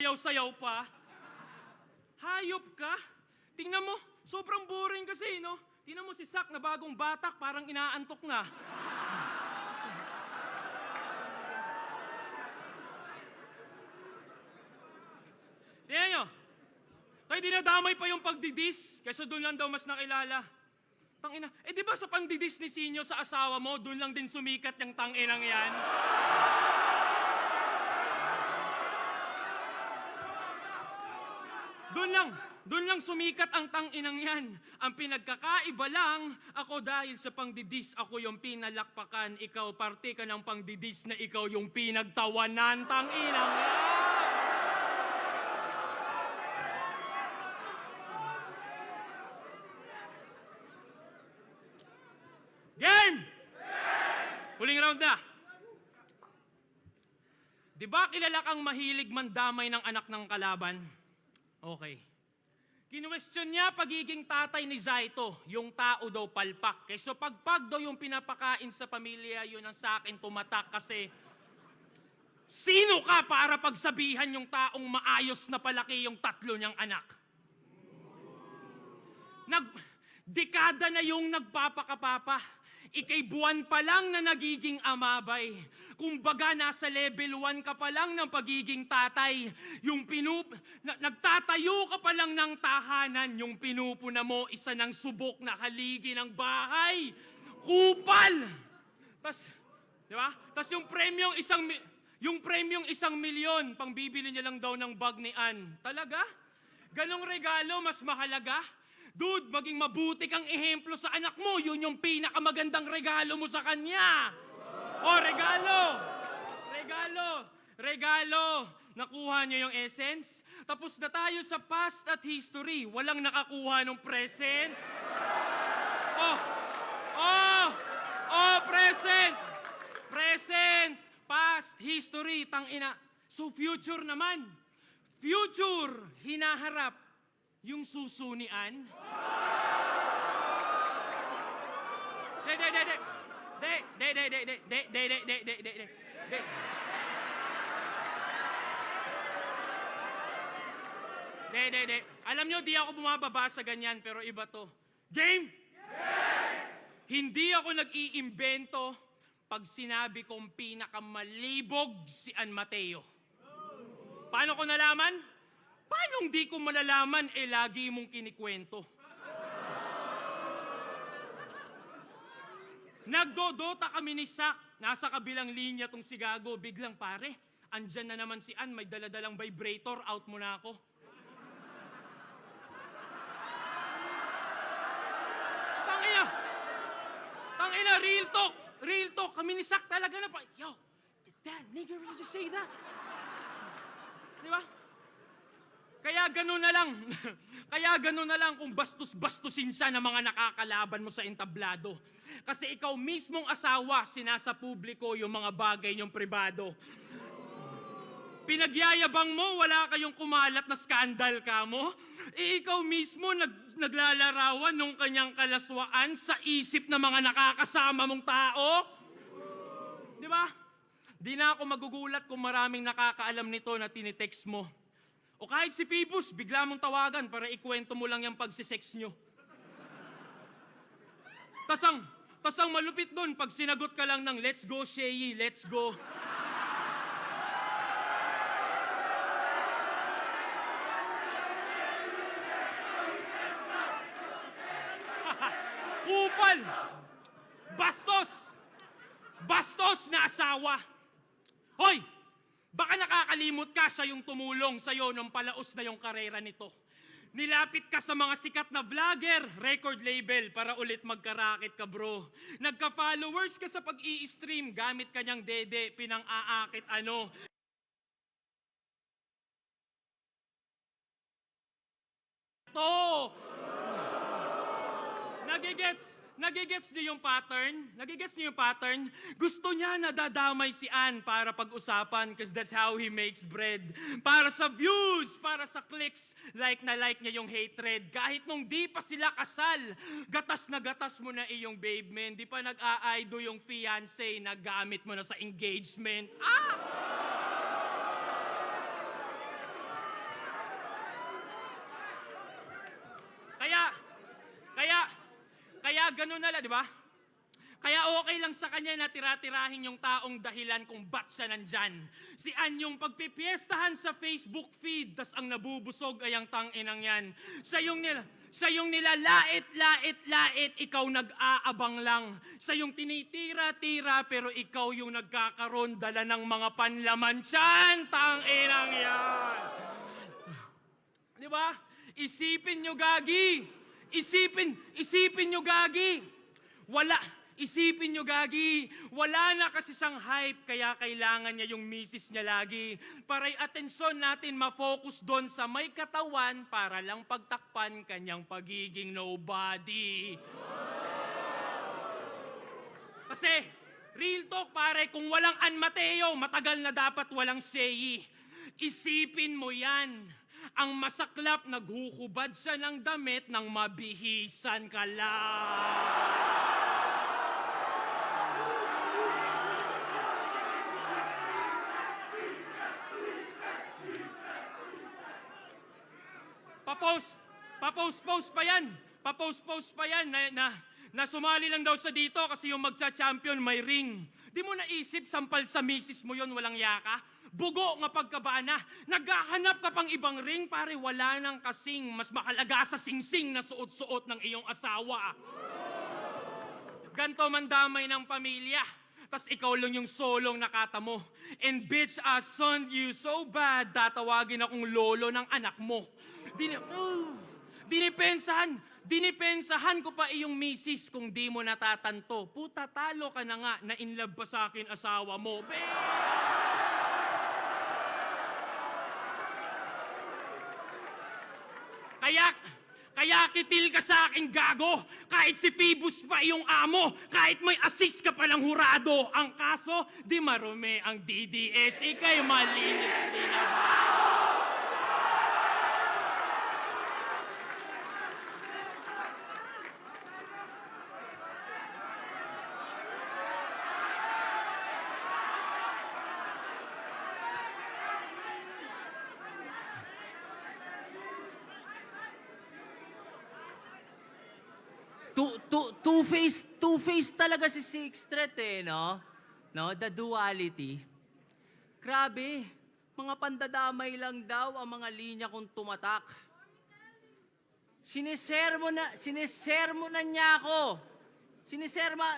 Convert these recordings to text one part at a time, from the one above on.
sayaw pa. Hayop ka? Tingnan mo, sobrang boring kasi, no? Tingnan mo si Sak na bagong batak, parang inaantok na. Tingnan nyo, kaya dinadamay pa yung pagdidis, kaysa doon lang daw mas nakilala. Tangina, di ba sa pagdidis ni Sinyo sa asawa mo, doon lang din sumikat yung tanginang yan? Doon lang sumikat ang tanginang yan. Ang pinagkakaiba lang, ako dahil sa pangdidis, ako yung pinalakpakan, ikaw parte ka ng pangdidis na ikaw yung pinagtawanan, tanginang yan. Game! Huling round na. Di ba kilala kang mahilig mandamay ng anak ng kalaban? Okay. Kinwestiyon niya pagiging tatay ni Zaito, yung tao daw palpak. So pagpag daw yung pinapakain sa pamilya, yun ang sa akin tumatak kasi sino ka para pagsabihan yung taong maayos na palaki yung tatlo niyang anak? Dekada na yung nagpapakapapa. Ikay buwan pa lang na nagiging amabay. Kumbaga nasa level 1 ka pa lang ng pagiging tatay. Nagtatayo ka pa lang ng tahanan. Yung pinupuna mo, isa ng subok na haligi ng bahay. Kupal! Di ba? Tas yung premyong isang milyon, pang bibili niya lang daw ng bag ni Ann. Talaga? Ganong regalo mas mahalaga? Dude, maging mabuti kang ehemplo sa anak mo. Yun yung pinakamagandang regalo mo sa kanya. O, regalo. Nakuha niyo yung essence? Tapos na tayo sa past at history. Walang nakakuha ng present. Present. Present. Past, history, tangina. So future naman. Future, hinaharap. Yung susunian? Alam nyo, di ako bumababa sa ganyan, pero iba to. Game! Hindi ako nag-iimbento pag sinabi kong pinakamalibog si Ann Mateo. Paano ko nalaman? Paano hindi ko malalaman, lagi mong kinikwento? Nagdodota kami ni Sak. Nasa kabilang linya tong si Gago. Biglang pare, andyan na naman si Ann, may daladalang vibrator, out mo na ako. Tangina, real talk. Kami ni Sak talaga na pa. Yo, did that nigga really just say that? Di ba? Kaya gano'n na lang kung bastos-bastusin siya ng mga nakakalaban mo sa entablado. Kasi ikaw mismong asawa, sinasa publiko yung mga bagay niyong pribado. Pinagyayabang mo, wala kayong kumalat na skandal ka mo. Ikaw mismo naglalarawan ng kanyang kalaswaan sa isip ng mga nakakasama mong tao. Di ba? Di na ako magugulat kung maraming nakakaalam nito na tinitext mo. O kahit si Pibus, bigla mong tawagan para ikwento mo lang yung pagsisex nyo. Tasang malupit doon pag sinagot ka lang ng let's go, Sheyi, let's go. Kupal! Bastos na asawa! Hoy! Baka nakakalimot ka, siya yung tumulong sa'yo nung palaos na yung karera nito. Nilapit ka sa mga sikat na vlogger, record label, para ulit magkarakit ka, bro. Nagka-followers ka sa pag-i-stream, gamit kanyang dede, pinang-aakit ano. Nagigets niyo yung pattern? Gusto niya nadadamay si Ann para pag-usapan because that's how he makes bread. Para sa views, para sa clicks, like niya yung hatred. Kahit nung di pa sila kasal, gatas na gatas mo na iyong babe, man. Di pa nag-aaido yung fiancé, nagamit mo na sa engagement. ganun na lang, di ba? Kaya okay lang sa kanya na tira-tirahin yung taong dahilan kung ba't siya nandyan. Si Ann yung pagpipiestahan sa Facebook feed, tas ang nabubusog ay ang tanginang yan. Siya yung nilalait, ikaw nag-aabang lang. Siya yung tinitira-tira, pero ikaw yung nagkakaroon, dala ng mga panlaman tiyan, tanginang yan. Di ba? Isipin nyo, gagi. Isipin nyo, gagi. Isipin nyo, gagi, wala na kasi siyang hype, kaya kailangan niya yung misis niya lagi. Para atensyon natin ma-focus doon sa may katawan para lang pagtakpan kanyang pagiging nobody. Kasi, real talk pare, kung walang Ann Mateo, matagal na dapat walang Seyi. Isipin mo yan. Ang masaklap, naghuhubad siya ng damit nang mabihisan ka lang. Papost pa yan na sumali lang daw sa dito kasi yung magcha-champion may ring. Di mo naisip, sampal sa misis mo yon, walang yaka? Bugo nga pagkabana, naghahanap ka pang ibang ring, pare wala nang kasing mas makalaga sa singsing na suot-suot ng iyong asawa. Ganto man damay ng pamilya. Tas ikaw lang yung solong nakata mo. And bitch, son you so bad, tatawagin akong lolo ng anak mo. Dinipensahan ko pa iyong misis kung di mo natatanto. Puta, talo ka na nga, na in love pa sa akin asawa mo. Kaya kitil ka sa akin, gago. Kahit si Phoebus pa iyong amo, kahit may assist ka palang hurado. Ang kaso, di marumi ang DDS, ikay malinis din na ba? Two-faced talaga si Sixth Threat no? No, the duality. Grabe, mga pandadamay lang daw ang mga linya kong tumatak. Sinisermonan niya ako.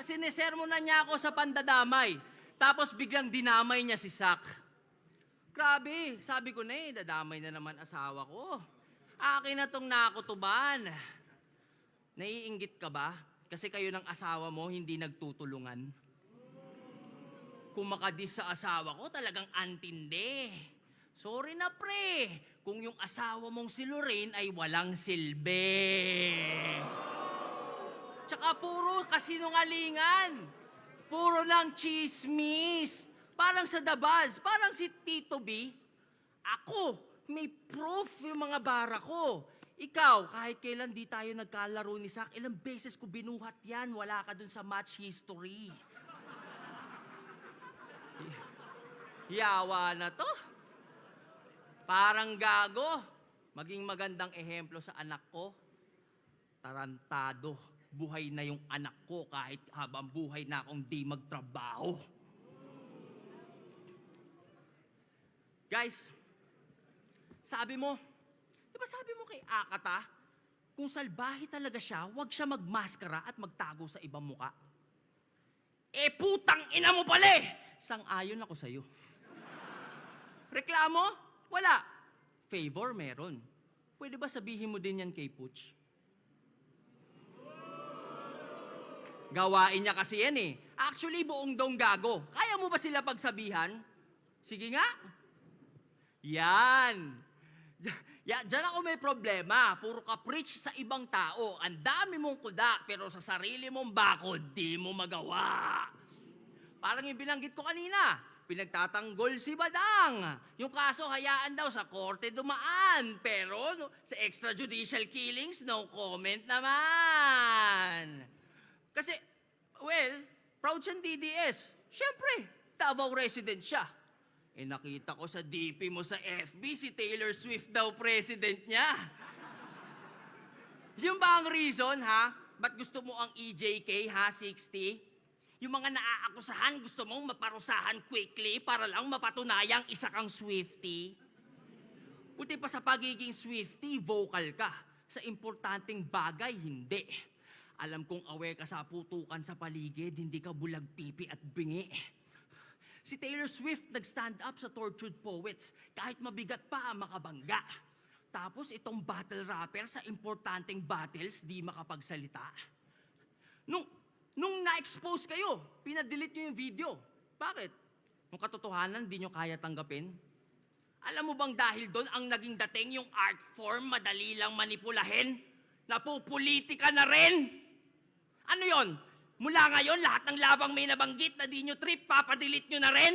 Sinisermonan niya ako sa pandadamay. Tapos biglang dinamay niya si Sak. Grabe, sabi ko na dadamay na naman asawa ko. Akin na tong nakutuban. Naiinggit ka ba? Kasi kayo ng asawa mo hindi nagtutulungan. Kung makadis sa asawa ko, talagang antindi. Sorry na pre, kung yung asawa mong si Lorraine ay walang silbi. Tsaka puro kasinungalingan. Puro lang chismis. Parang sa The Buzz, parang si Tito B. Ako, may proof yung mga bara ko. Ikaw, kahit kailan di tayo nagkalaro ni Sak, ilang beses ko binuhat yan, wala ka dun sa match history. Yawa na to. Parang gago. Maging magandang ehemplo sa anak ko. Tarantado. Buhay na yung anak ko kahit habang buhay na akong di magtrabaho. Guys, sabi mo kay Akata, kung salbahe talaga siya, huwag siya magmaskara at magtago sa ibang muka. Putang ina mo pala Sang-ayon ako sa'yo. Reklamo? Wala. Favor meron. Pwede ba sabihin mo din yan kay Putsch? Gawain niya kasi yan Actually, buong dong gago. Kaya mo ba sila pagsabihan? Sige nga. Yan. Diyan ako may problema. Puro ka preach sa ibang tao. Ang dami mong kuda, pero sa sarili mong bakod, di mo magawa. Parang yung binanggit ko kanina, pinagtatanggol si Badang. Yung kaso hayaan daw sa korte dumaan. Pero sa extrajudicial killings, no comment naman. Kasi, proud siyang DDS. Siyempre, Davao resident siya. Nakita ko sa DP mo sa FB, si Taylor Swift daw president niya. Yun ba ang reason, ha? Ba't gusto mo ang EJK, ha, 60? Yung mga naaakusahan, gusto mong maparusahan quickly para lang mapatunayang isa kang Swiftie? Buti pa sa pagiging Swiftie, vocal ka. Sa importanteng bagay, hindi. Alam kong aware ka sa putukan sa paligid, hindi ka bulag pipi at bingi. Si Taylor Swift nag-stand up sa Tortured Poets kahit mabigat pa ang makabangga. Tapos itong battle rapper sa importanteng battles di makapagsalita. Nung na-expose kayo, pinadelete nyo yung video. Bakit? Yung katotohanan di nyo kaya tanggapin? Alam mo bang dahil doon ang naging dating yung art form madali lang manipulahin? Napupolitika na rin? Ano yon? Mula ngayon, lahat ng labang may nabanggit na di nyo trip, papadelete nyo na rin?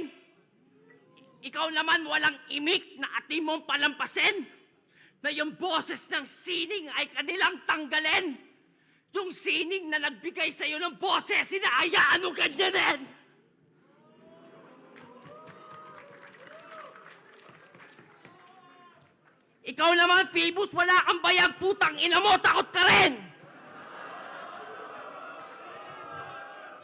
Ikaw naman walang imik na atim mong palampasin? Na yung boses ng sining ay kanilang tanggalin? Yung sining na nagbigay sa'yo ng boses, hinahayaan mo ganyanin! Ikaw naman, Phoebus, wala kang bayag, putang ina mo, takot ka rin!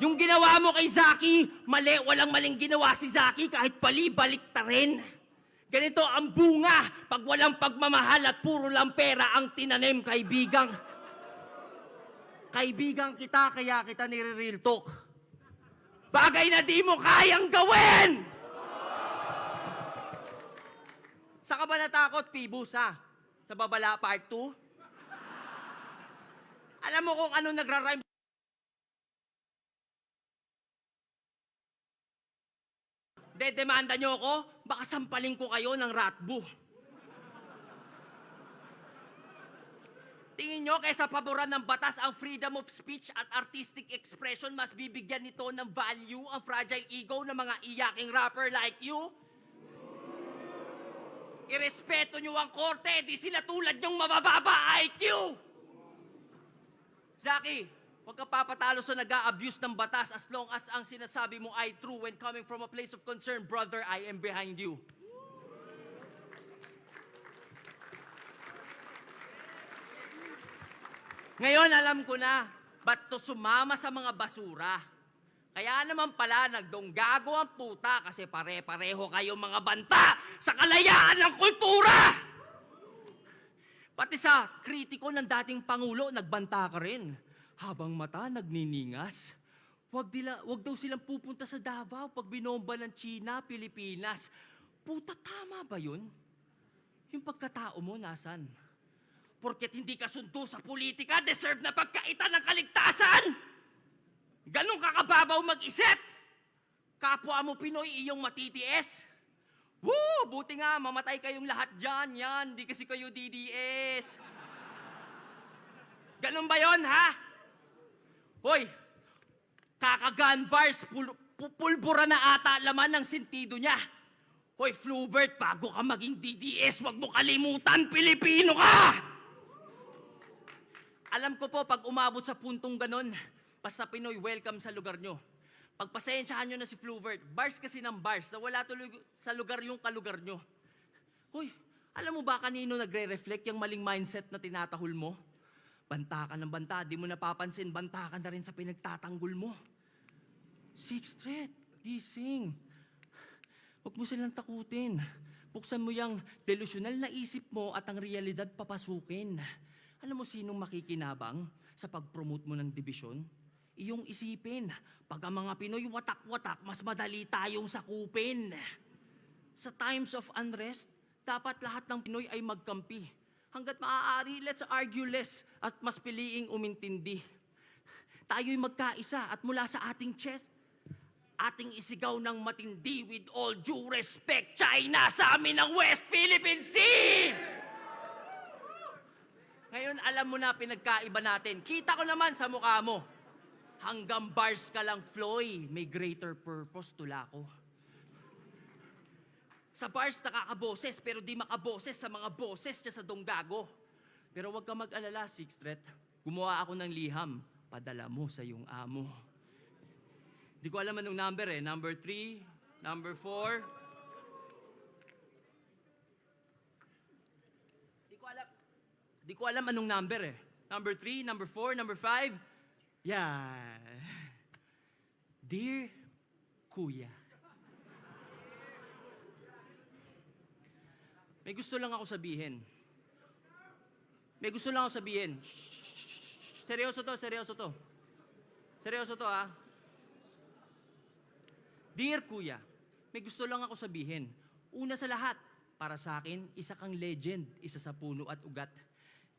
Yung ginawa mo kay Zaki, mali, walang maling ginawa si Zaki kahit balik ta rin. Ganito ang bunga pag walang pagmamahal at puro lang pera ang tinanim, kaibigang. Kaibigang kita, kaya kita nire-real talk. Bagay na di mo kayang gawin! Saan ka ba natakot, Phoebus, ha? Sa Babala Part 2? Alam mo kung ano nagra-rhyme? Dedemanda nyo ako, baka sampaling ko kayo ng ratbo. Tingin nyo, kaysa paboran ng batas ang freedom of speech at artistic expression, mas bibigyan nito ng value ang fragile ego ng mga iyaking rapper like you? Irespeto nyo ang korte, di sila tulad nyong mabababa IQ! Zaki, huwag ka papatalo sa nag-a-abuse ng batas as long as ang sinasabi mo ay true when coming from a place of concern. Brother, I am behind you. Ngayon, alam ko na, ba't to sumama sa mga basura? Kaya naman pala, nagdonggago ang puta kasi pare-pareho kayong mga banta sa kalayaan ng kultura! Pati sa kritiko ng dating Pangulo, nagbanta ka rin. Habang mata nagniningas. Wag daw silang pupunta sa Davao pag binomba ng China, Pilipinas. Puta, tama ba yun? Yung pagkatao mo, nasan? Porket hindi ka sundo sa politika, deserve na pagkaitan ng kaligtasan! Ganun ka kababaw mag-isip! Kapwa mo Pinoy iyong matitiis. Woo! Buti nga, mamatay kayong lahat dyan. Yan, di kasi kayo DDS. Ganun ba yon, ha? Hoy, kakagan bars, pulbura na ata laman ng sentido niya. Hoy, Flubert, bago ka maging DDS, wag mo kalimutan, Pilipino ka! Alam ko po, pag umabot sa puntong ganon, basta Pinoy, welcome sa lugar nyo. Pagpasensyahan nyo na si Flubert, bars kasi ng bars, na wala tuloy sa lugar yung kalugar nyo. Hoy, alam mo ba kanino nagre-reflect yung maling mindset na tinatahol mo? Banta ka ng banta, di mo napapansin, banta ka na rin sa pinagtatanggol mo. Sixth Street, gising. Huwag mo silang takutin. Buksan mo yung delusional na isip mo at ang realidad papasukin. Alam mo sinong makikinabang sa pag-promote mo ng dibisyon? Iyong isipin, pag ang mga Pinoy watak-watak, mas madali tayong sakupin. Sa times of unrest, dapat lahat ng Pinoy ay magkampi. Hanggat maaari, let's argue less at mas piliing umintindi. Tayo'y magkaisa at mula sa ating chest, ating isigaw ng matindi with all due respect, China sa amin ng West Philippine Sea! Ngayon, alam mo na pinagkaiba natin. Kita ko naman sa mukha mo. Hanggang bars ka lang, Floy, may greater purpose tula ko. Sa bars nakakaboses, pero di makaboses sa mga boses niya sa Donggago. Pero huwag ka mag-alala, Sixth Street. Gumawa ako ng liham. Padala mo sa iyong amo. Di ko alam anong number eh. Number 3, number 4. Di ko alam anong number eh. number 3, number 4, number 5. Yan. Dear Kuya. May gusto lang ako sabihin. May gusto lang ako sabihin. Shh. Seryoso to, seryoso to. Seryoso to, ha? Dear Kuya, may gusto lang ako sabihin. Una sa lahat, para sa akin, isa kang legend, isa sa puno at ugat.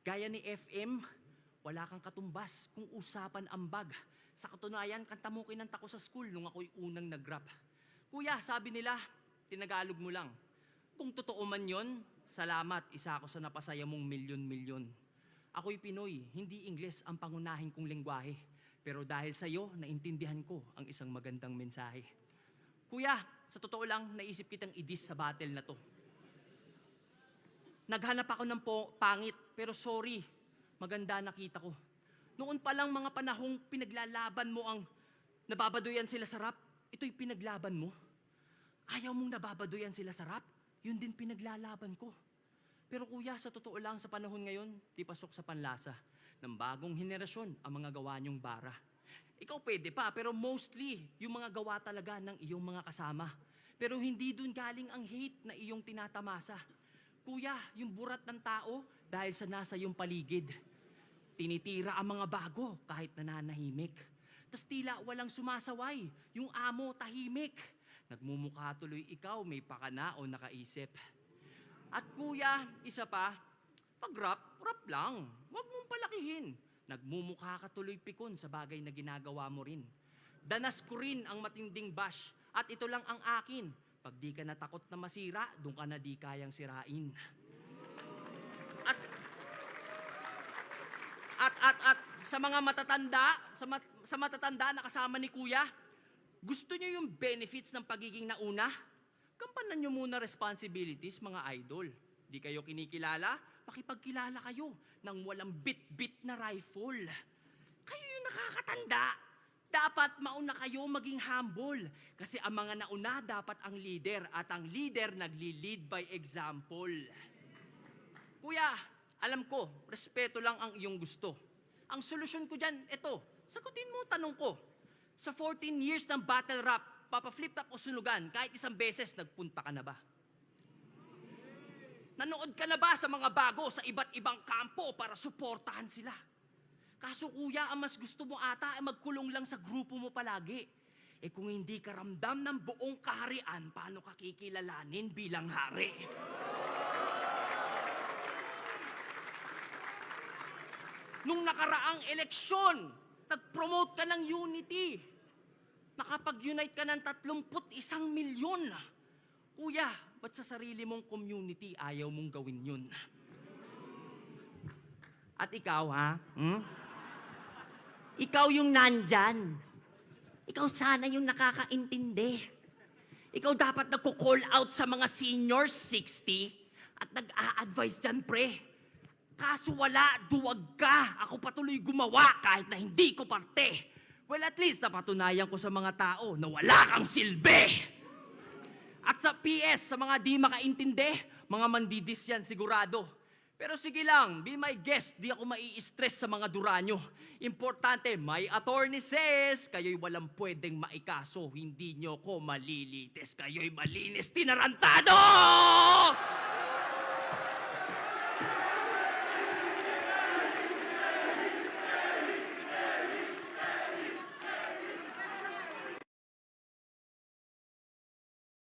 Gaya ni FM, wala kang katumbas kung usapan ambag. Sa katunayan, kanta mo kinanta ko sa school nung ako'y unang nag-rap. Kuya, sabi nila, tinagalog mo lang. Kung totoo man yon, salamat, isa ako sa napasaya mong milyon-milyon. Ako'y Pinoy, hindi Ingles ang pangunahin kong lengguwahe. Pero dahil sa'yo, naintindihan ko ang isang magandang mensahe. Kuya, sa totoo lang, naisip kitang idis sa battle na to. Naghanap ako ng pangit, pero sorry, maganda nakita ko. Noon pa lang mga panahong pinaglalaban mo ang nababadoyan sila sa rap, ito'y pinaglaban mo. Ayaw mong nababadoyan sila sa rap, yun din pinaglalaban ko. Pero kuya, sa totoo lang, sa panahon ngayon, di pasok sa panlasa ng bagong henerasyon ang mga gawa niyong bara. Ikaw pwede pa, pero mostly, yung mga gawa talaga ng iyong mga kasama. Pero hindi dun galing ang hate na iyong tinatamasa. Kuya, yung burat ng tao dahil sa nasa iyong paligid. Tinitira ang mga bago kahit nananahimik. Tas tila walang sumasaway, yung amo tahimik. Nagmumukha tuloy ikaw, may pakana o nakaisip. At kuya, isa pa, pag rap lang. Huwag mong palakihin. Nagmumukha ka tuloy pikon sa bagay na ginagawa mo rin. Danas ko rin ang matinding bash. At ito lang ang akin. Pag di ka natakot na masira, doon ka na di kayang sirain. At sa mga matatanda, sa matatanda na kasama ni kuya, gusto niyo yung benefits ng pagiging nauna? Gampanan niyo muna responsibilities, mga idol. Di kayo kinikilala? Makipagkilala kayo ng walang bit-bit na rifle. Kayo yung nakakatanda. Dapat mauna kayo maging humble. Kasi ang mga nauna dapat ang leader at ang leader nagli-lead by example. Kuya, alam ko, respeto lang ang iyong gusto. Ang solusyon ko dyan, ito, sagutin mo tanong ko. Sa 14 years ng battle rap, papa-flip top o sunugan, kahit isang beses, nagpunta ka na ba? Nanood ka na ba sa mga bago sa iba't ibang kampo para suportahan sila? Kaso kuya, ang mas gusto mo ata ay magkulong lang sa grupo mo palagi. Eh kung hindi ka ramdam ng buong kaharian, paano ka kikilalanin bilang hari? Nung nakaraang eleksyon, nag-promote ka ng unity. Nakapag-unite ka ng 31 milyon. Kuya, ba't sa sarili mong community ayaw mong gawin yun? At ikaw, ha? Ikaw yung nandyan. Ikaw sana yung nakakaintindi. Ikaw dapat nagko-call out sa mga seniors 60 at nag-a-advise dyan, pre. Kaso wala, duwag ka. Ako patuloy gumawa kahit na hindi ko parte. Well, at least napatunayan ko sa mga tao na wala kang silbi. At sa PS, sa mga di makaintindi, mga mandidis yan sigurado. Pero sige lang, be my guest, di ako mai-stress sa mga duranyo. Importante, my attorney says, kayo'y walang pwedeng maikaso, hindi nyo ko malilitis, kayo'y malinis tinarantado!